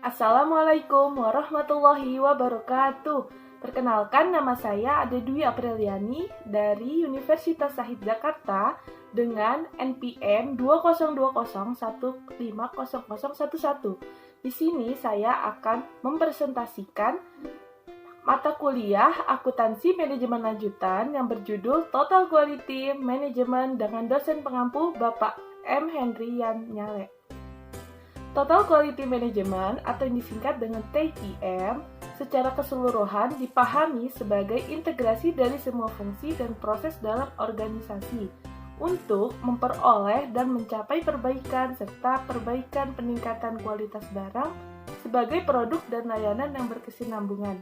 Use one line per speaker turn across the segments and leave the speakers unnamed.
Assalamualaikum warahmatullahi wabarakatuh. Perkenalkan, nama saya Ade Dwi Apriliani dari Universitas Syahid Jakarta dengan NPM 2020150011. Di sini saya akan mempresentasikan mata kuliah Akuntansi Manajemen Lanjutan yang berjudul Total Quality Management dengan dosen pengampu Bapak M. Hendrian Nyale. Total Quality Management atau yang disingkat dengan TQM secara keseluruhan dipahami sebagai integrasi dari semua fungsi dan proses dalam organisasi untuk memperoleh dan mencapai perbaikan serta perbaikan peningkatan kualitas barang sebagai produk dan layanan yang berkesinambungan.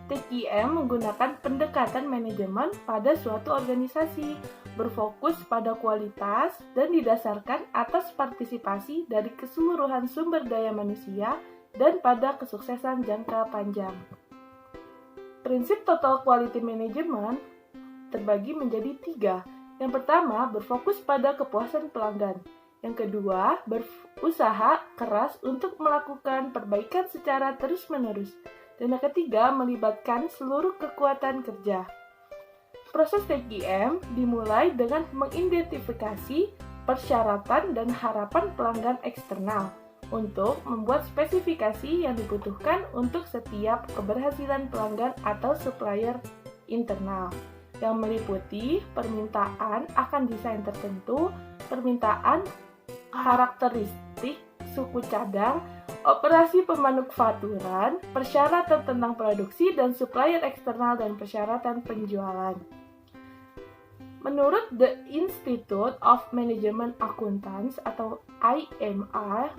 TQM menggunakan pendekatan manajemen pada suatu organisasi, berfokus pada kualitas dan didasarkan atas partisipasi dari keseluruhan sumber daya manusia dan pada kesuksesan jangka panjang. Prinsip Total Quality Management terbagi menjadi 3. Yang pertama, berfokus pada kepuasan pelanggan. Yang kedua, berusaha keras untuk melakukan perbaikan secara terus-menerus. Dan yang ketiga, melibatkan seluruh kekuatan kerja. Proses TQM dimulai dengan mengidentifikasi persyaratan dan harapan pelanggan eksternal untuk membuat spesifikasi yang dibutuhkan untuk setiap keberhasilan pelanggan atau supplier internal, yang meliputi permintaan akan desain tertentu, permintaan karakteristik suku cadang, operasi pemanufakturan, persyaratan tentang produksi dan supplier eksternal dan persyaratan penjualan. Menurut The Institute of Management Accountants atau IMA,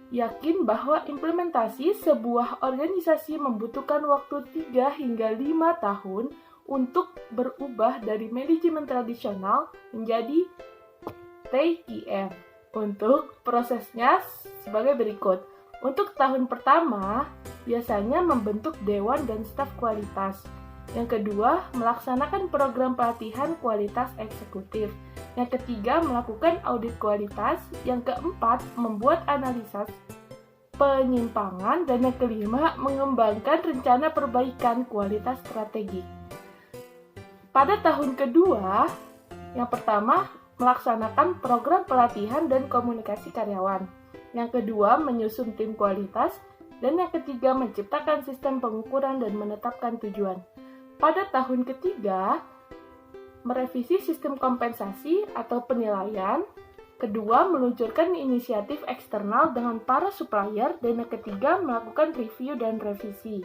yakin bahwa implementasi sebuah organisasi membutuhkan waktu 3 hingga 5 tahun untuk berubah dari manajemen tradisional menjadi TQM. Untuk prosesnya sebagai berikut. Untuk tahun pertama, biasanya membentuk dewan dan staf kualitas. Yang kedua, melaksanakan program pelatihan kualitas eksekutif. Yang ketiga, melakukan audit kualitas. Yang keempat, membuat analisa penyimpangan. Dan yang kelima, mengembangkan rencana perbaikan kualitas strategik. Pada tahun kedua, yang pertama, melaksanakan program pelatihan dan komunikasi karyawan. Yang kedua, menyusun tim kualitas. Dan yang ketiga, menciptakan sistem pengukuran dan menetapkan tujuan. Pada tahun ketiga, merevisi sistem kompensasi atau penilaian. Kedua, meluncurkan inisiatif eksternal dengan para supplier. Dan yang ketiga, melakukan review dan revisi.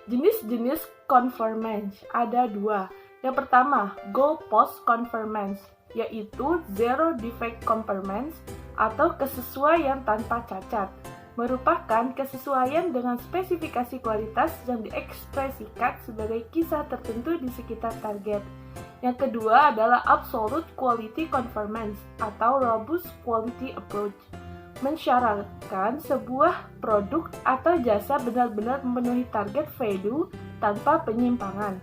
Jenis-jenis conformance ada 2. Yang pertama, goal post conformance, yaitu zero defect conformance atau kesesuaian tanpa cacat, merupakan kesesuaian dengan spesifikasi kualitas yang diekspresikan sebagai kisah tertentu di sekitar target. Yang kedua adalah absolute quality conformance atau robust quality approach, mensyaratkan sebuah produk atau jasa benar-benar memenuhi target value tanpa penyimpangan.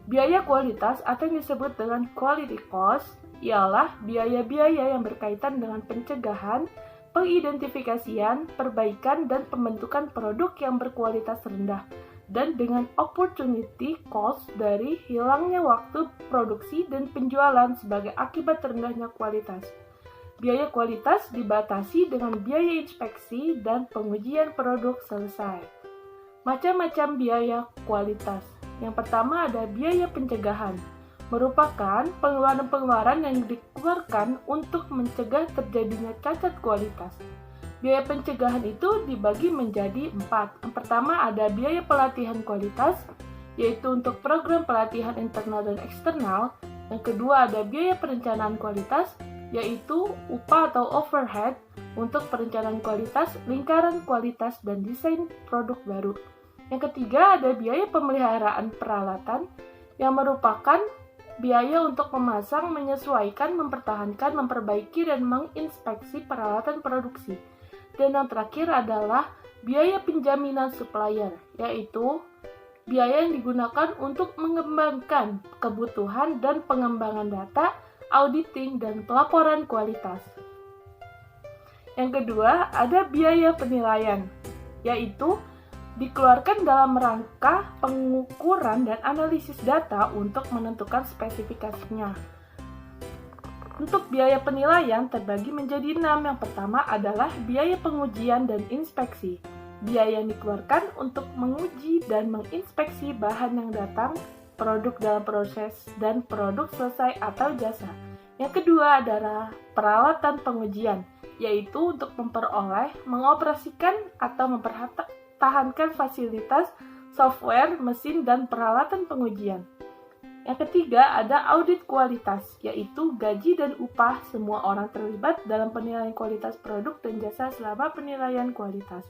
Biaya kualitas atau yang disebut dengan quality cost ialah biaya-biaya yang berkaitan dengan pencegahan, pengidentifikasian, perbaikan, dan pembentukan produk yang berkualitas rendah, dan dengan opportunity cost dari hilangnya waktu produksi dan penjualan sebagai akibat rendahnya kualitas. Biaya kualitas dibatasi dengan biaya inspeksi dan pengujian produk selesai. Macam-macam biaya kualitas. Yang pertama ada biaya pencegahan, merupakan pengeluaran-pengeluaran yang dikeluarkan untuk mencegah terjadinya cacat kualitas. Biaya pencegahan itu dibagi menjadi 4. Yang pertama ada biaya pelatihan kualitas, yaitu untuk program pelatihan internal dan eksternal. Yang kedua ada biaya perencanaan kualitas, yaitu upah atau overhead untuk perencanaan kualitas, lingkaran kualitas, dan desain produk baru. Yang ketiga ada biaya pemeliharaan peralatan yang merupakan biaya untuk memasang, menyesuaikan, mempertahankan, memperbaiki, dan menginspeksi peralatan produksi. Dan yang terakhir adalah biaya penjaminan supplier, yaitu biaya yang digunakan untuk mengembangkan kebutuhan dan pengembangan data, auditing, dan pelaporan kualitas. Yang kedua, ada biaya penilaian, yaitu dikeluarkan dalam rangka pengukuran dan analisis data untuk menentukan spesifikasinya. Untuk biaya penilaian terbagi menjadi 6. Yang pertama adalah biaya pengujian dan inspeksi. Biaya yang dikeluarkan untuk menguji dan menginspeksi bahan yang datang, produk dalam proses, dan produk selesai atau jasa. Yang kedua adalah peralatan pengujian, yaitu untuk memperoleh, mengoperasikan, atau mempertahankan fasilitas, software, mesin, dan peralatan pengujian. Yang ketiga ada audit kualitas, yaitu gaji dan upah semua orang terlibat dalam penilaian kualitas produk dan jasa selama penilaian kualitas.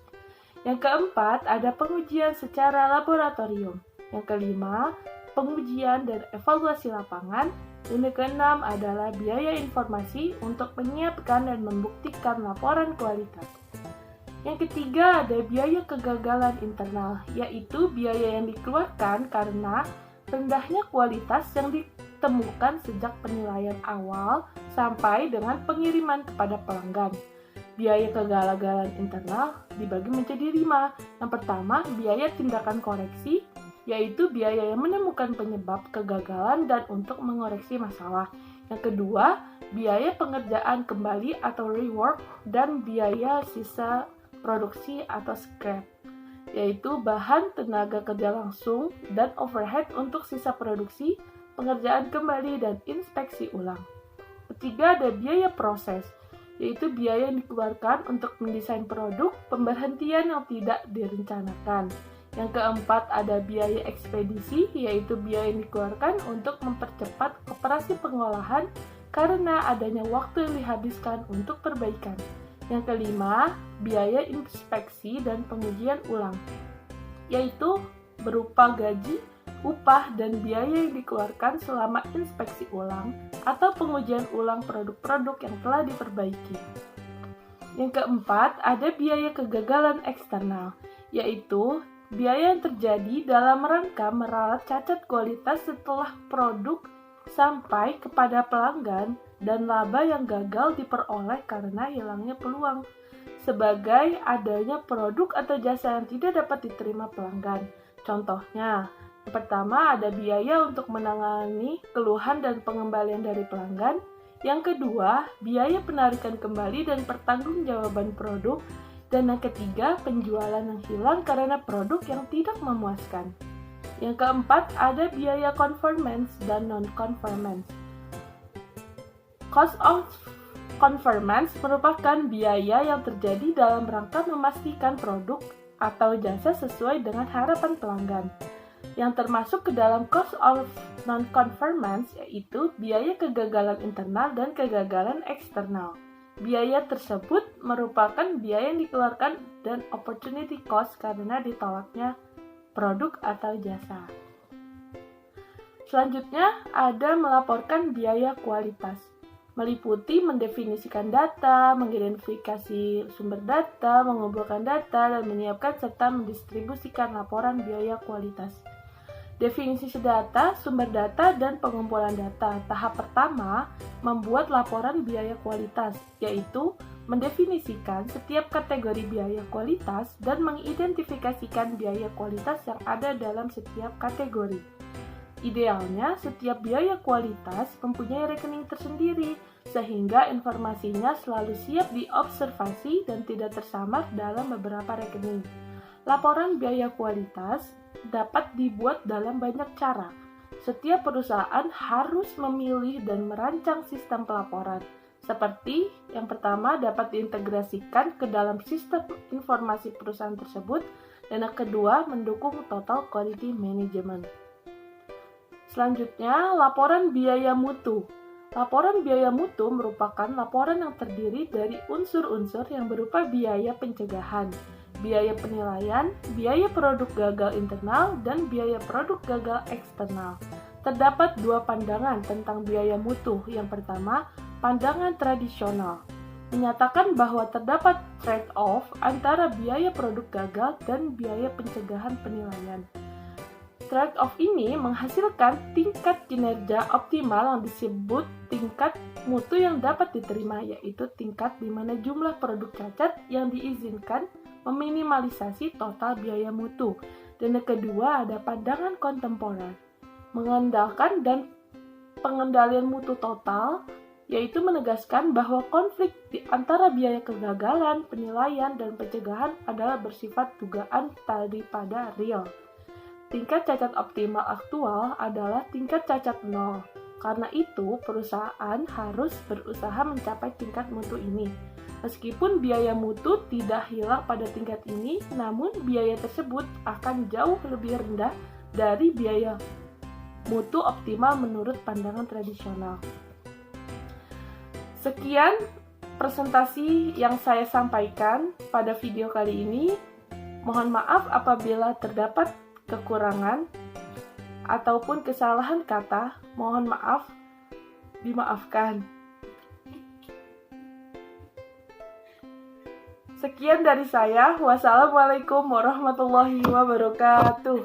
Yang keempat ada pengujian secara laboratorium. Yang kelima, pengujian dan evaluasi lapangan. Dan yang keenam adalah biaya informasi untuk menyiapkan dan membuktikan laporan kualitas. Yang ketiga ada biaya kegagalan internal, yaitu biaya yang dikeluarkan karena rendahnya kualitas yang ditemukan sejak penilaian awal sampai dengan pengiriman kepada pelanggan. Biaya kegagalan internal dibagi menjadi 5. Yang pertama, biaya tindakan koreksi, yaitu biaya yang menemukan penyebab kegagalan dan untuk mengoreksi masalah. Yang kedua, biaya pengerjaan kembali atau rework, dan biaya sisa produksi atau scrap, yaitu bahan, tenaga kerja langsung, dan overhead untuk sisa produksi, pengerjaan kembali, dan inspeksi ulang. Ketiga ada biaya proses, yaitu biaya yang dikeluarkan untuk mendesain produk, pemberhentian yang tidak direncanakan. Yang keempat ada biaya ekspedisi, yaitu biaya yang dikeluarkan untuk mempercepat operasi pengolahan karena adanya waktu yang dihabiskan untuk perbaikan. Yang kelima, biaya inspeksi dan pengujian ulang, yaitu berupa gaji, upah, dan biaya yang dikeluarkan selama inspeksi ulang atau pengujian ulang produk-produk yang telah diperbaiki. Yang keempat, ada biaya kegagalan eksternal, yaitu biaya yang terjadi dalam rangka meralat cacat kualitas setelah produk sampai kepada pelanggan dan laba yang gagal diperoleh karena hilangnya peluang, sebagai adanya produk atau jasa yang tidak dapat diterima pelanggan. Contohnya, yang pertama ada biaya untuk menangani keluhan dan pengembalian dari pelanggan. Yang kedua, biaya penarikan kembali dan pertanggungjawaban produk. Dan yang ketiga, penjualan yang hilang karena produk yang tidak memuaskan. Yang keempat, ada biaya conformance dan non-conformance. Cost of conformance merupakan biaya yang terjadi dalam rangka memastikan produk atau jasa sesuai dengan harapan pelanggan. Yang termasuk ke dalam cost of non-conformance yaitu biaya kegagalan internal dan kegagalan eksternal. Biaya tersebut merupakan biaya yang dikeluarkan dan opportunity cost karena ditolaknya produk atau jasa. Selanjutnya ada melaporkan biaya kualitas, meliputi mendefinisikan data, mengidentifikasi sumber data, mengumpulkan data, dan menyiapkan serta mendistribusikan laporan biaya kualitas. Definisi data, sumber data, dan pengumpulan data. Tahap pertama, membuat laporan biaya kualitas, yaitu mendefinisikan setiap kategori biaya kualitas dan mengidentifikasikan biaya kualitas yang ada dalam setiap kategori. Idealnya, setiap biaya kualitas mempunyai rekening tersendiri, sehingga informasinya selalu siap diobservasi dan tidak tersamar dalam beberapa rekening. Laporan biaya kualitas dapat dibuat dalam banyak cara. Setiap perusahaan harus memilih dan merancang sistem pelaporan. Seperti yang pertama dapat diintegrasikan ke dalam sistem informasi perusahaan tersebut, dan yang kedua mendukung total quality management. Selanjutnya, laporan biaya mutu. Laporan biaya mutu merupakan laporan yang terdiri dari unsur-unsur yang berupa biaya pencegahan, biaya penilaian, biaya produk gagal internal, dan biaya produk gagal eksternal. Terdapat dua pandangan tentang biaya mutu. Yang pertama, pandangan tradisional, menyatakan bahwa terdapat trade-off antara biaya produk gagal dan biaya pencegahan penilaian. trade-off ini menghasilkan tingkat kinerja optimal yang disebut tingkat mutu yang dapat diterima, yaitu tingkat di mana jumlah produk cacat yang diizinkan meminimalisasi total biaya mutu. Dan yang kedua ada pandangan kontemporer, mengandalkan dan pengendalian mutu total, yaitu menegaskan bahwa konflik di antara biaya kegagalan, penilaian, dan pencegahan adalah bersifat dugaan daripada real. Tingkat cacat optimal aktual adalah tingkat cacat 0. Karena itu, perusahaan harus berusaha mencapai tingkat mutu ini. Meskipun biaya mutu tidak hilang pada tingkat ini, namun biaya tersebut akan jauh lebih rendah dari biaya mutu optimal menurut pandangan tradisional. Sekian presentasi yang saya sampaikan pada video kali ini. Mohon maaf apabila terdapat kekurangan ataupun kesalahan kata, mohon maaf, dimaafkan. Sekian dari saya. Wassalamualaikum warahmatullahi wabarakatuh.